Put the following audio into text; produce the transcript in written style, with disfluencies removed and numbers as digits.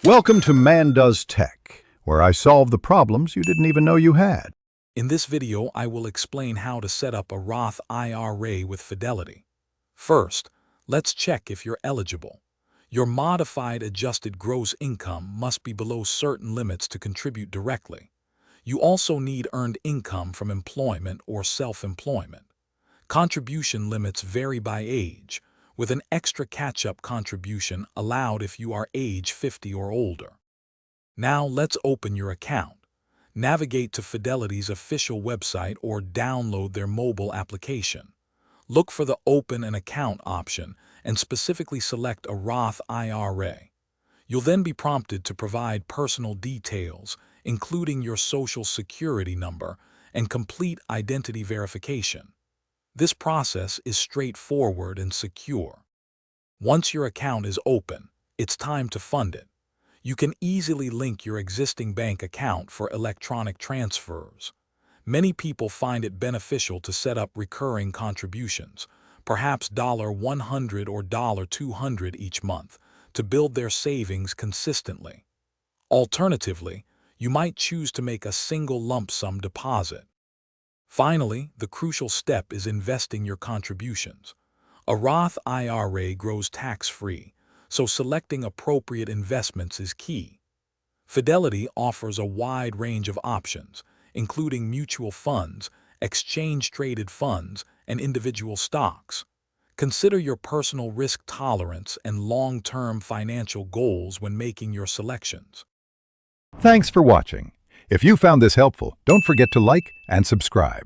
Welcome to Man Does Tech, where I solve the problems you didn't even know you had. In this video, I will explain how to set up a Roth IRA with Fidelity. First, let's check if you're eligible. Your modified adjusted gross income must be below certain limits to contribute directly. You also need earned income from employment or self-employment. Contribution limits vary by age, with an extra catch-up contribution allowed if you are age 50 or older. Now let's open your account. Navigate to Fidelity's official website or download their mobile application. Look for the Open an Account option and specifically select a Roth IRA. You'll then be prompted to provide personal details, including your Social Security number and complete identity verification. This process is straightforward and secure. Once your account is open, it's time to fund it. You can easily link your existing bank account for electronic transfers. Many people find it beneficial to set up recurring contributions, perhaps $100 or $200 each month, to build their savings consistently. Alternatively, you might choose to make a single lump sum deposit. Finally, the crucial step is investing your contributions. A Roth IRA grows tax-free, so selecting appropriate investments is key. Fidelity offers a wide range of options, including mutual funds, exchange-traded funds, and individual stocks. Consider your personal risk tolerance and long-term financial goals when making your selections. Thanks for watching. If you found this helpful, don't forget to like and subscribe.